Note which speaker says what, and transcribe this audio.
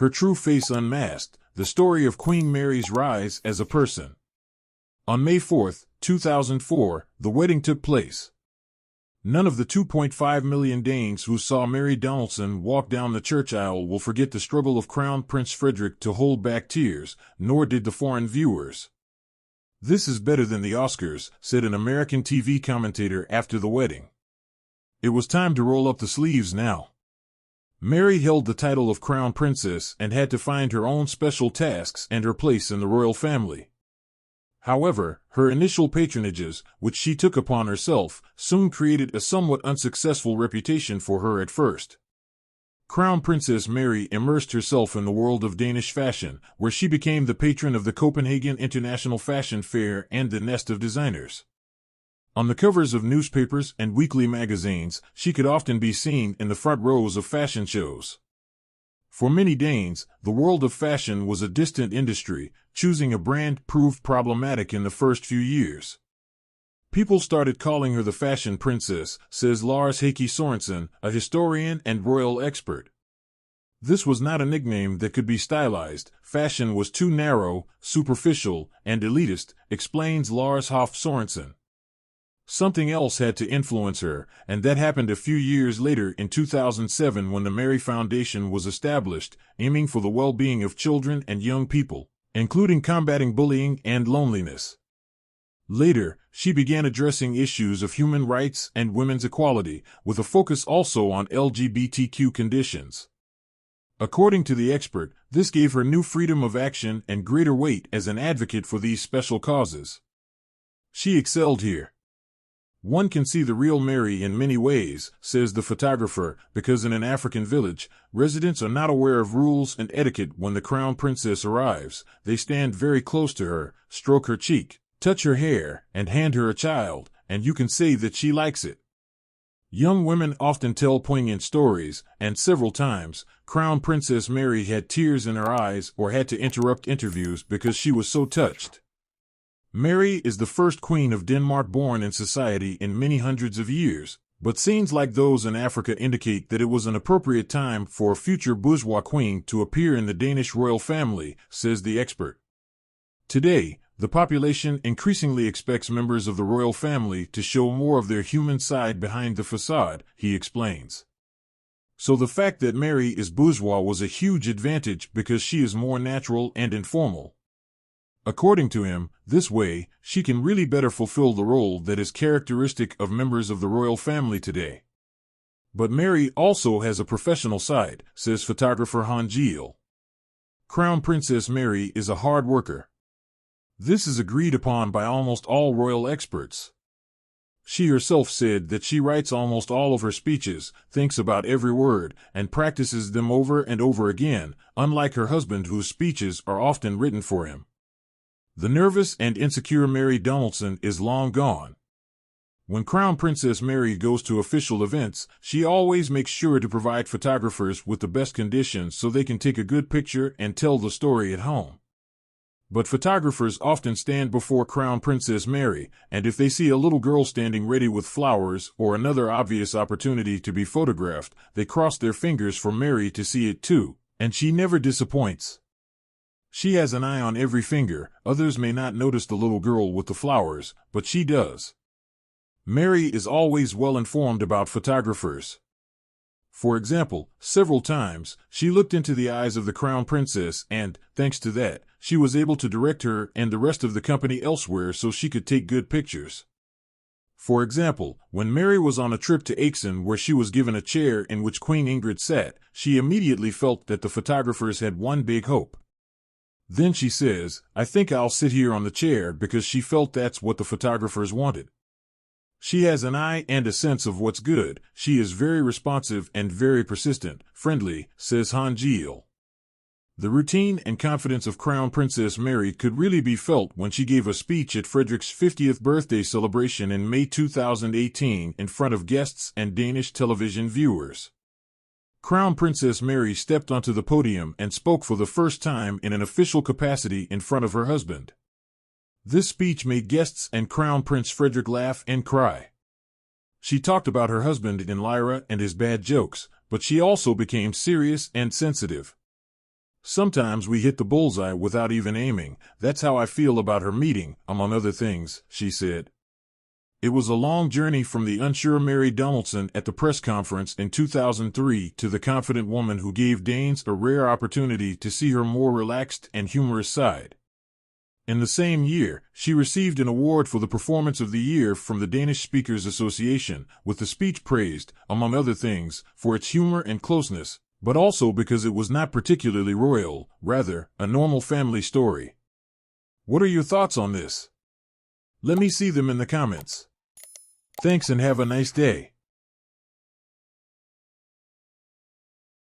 Speaker 1: Her true face unmasked, the story of Queen Mary's rise as a person. On May 4, 2004, the wedding took place. None of the 2.5 million Danes who saw Mary Donaldson walk down the church aisle will forget the struggle of Crown Prince Frederick to hold back tears, nor did the foreign viewers. "This is better than the Oscars," said an American TV commentator after the wedding. It was time to roll up the sleeves now. Mary held the title of Crown Princess and had to find her own special tasks and her place in the royal family. However, her initial patronages, which she took upon herself, soon created a somewhat unsuccessful reputation for her at first. Crown Princess Mary immersed herself in the world of Danish fashion, where she became the patron of the Copenhagen International Fashion Fair and the Nest of Designers. On the covers of newspapers and weekly magazines, she could often be seen in the front rows of fashion shows. For many Danes, the world of fashion was a distant industry. Choosing a brand proved problematic in the first few years. People started calling her the fashion princess, says Lars Heikki Sorensen, a historian and royal expert. This was not a nickname that could be stylized. Fashion was too narrow, superficial, and elitist, explains Lars Hoff Sorensen. Something else had to influence her, and that happened a few years later in 2007 when the Mary Foundation was established, aiming for the well-being of children and young people, including combating bullying and loneliness. Later, she began addressing issues of human rights and women's equality, with a focus also on LGBTQ conditions. According to the expert, this gave her new freedom of action and greater weight as an advocate for these special causes. She excelled here. One can see the real Mary in many ways, says the photographer, because in an African village, residents are not aware of rules and etiquette when the crown princess arrives. They stand very close to her, stroke her cheek, touch her hair, and hand her a child, and you can say that she likes it. Young women often tell poignant stories, and several times, Crown Princess Mary had tears in her eyes or had to interrupt interviews because she was so touched. Mary is the first queen of Denmark born in society in many hundreds of years, but scenes like those in Africa indicate that it was an appropriate time for a future bourgeois queen to appear in the Danish royal family, says the expert. Today, the population increasingly expects members of the royal family to show more of their human side behind the facade, he explains. So the fact that Mary is bourgeois was a huge advantage because she is more natural and informal. According to him, this way, she can really better fulfill the role that is characteristic of members of the royal family today. But Mary also has a professional side, says photographer Han Giel. Crown Princess Mary is a hard worker. This is agreed upon by almost all royal experts. She herself said that she writes almost all of her speeches, thinks about every word, and practices them over and over again, unlike her husband whose speeches are often written for him. The nervous and insecure Mary Donaldson is long gone. When Crown Princess Mary goes to official events, she always makes sure to provide photographers with the best conditions so they can take a good picture and tell the story at home. But photographers often stand before Crown Princess Mary, and if they see a little girl standing ready with flowers or another obvious opportunity to be photographed, they cross their fingers for Mary to see it too, and she never disappoints. She has an eye on every finger. Others may not notice the little girl with the flowers, but she does. Mary is always well informed about photographers. For example, several times, she looked into the eyes of the Crown Princess and, thanks to that, she was able to direct her and the rest of the company elsewhere so she could take good pictures. For example, when Mary was on a trip to Aachen where she was given a chair in which Queen Ingrid sat, she immediately felt that the photographers had one big hope. Then she says, "I think I'll sit here on the chair," because she felt that's what the photographers wanted. She has an eye and a sense of what's good. She is very responsive and very persistent, friendly, says Han Giel. The routine and confidence of Crown Princess Mary could really be felt when she gave a speech at Frederick's 50th birthday celebration in May 2018 in front of guests and Danish television viewers. Crown Princess Mary stepped onto the podium and spoke for the first time in an official capacity in front of her husband. This speech made guests and Crown Prince Frederick laugh and cry. She talked about her husband in Lyra and his bad jokes, but she also became serious and sensitive. Sometimes we hit the bullseye without even aiming. That's how I feel about her meeting, among other things, she said. It was a long journey from the unsure Mary Donaldson at the press conference in 2003 to the confident woman who gave Danes a rare opportunity to see her more relaxed and humorous side. In the same year, she received an award for the Performance of the Year from the Danish Speakers Association, with the speech praised, among other things, for its humor and closeness, but also because it was not particularly royal, rather, a normal family story. What are your thoughts on this? Let me see them in the comments. Thanks and have a nice day.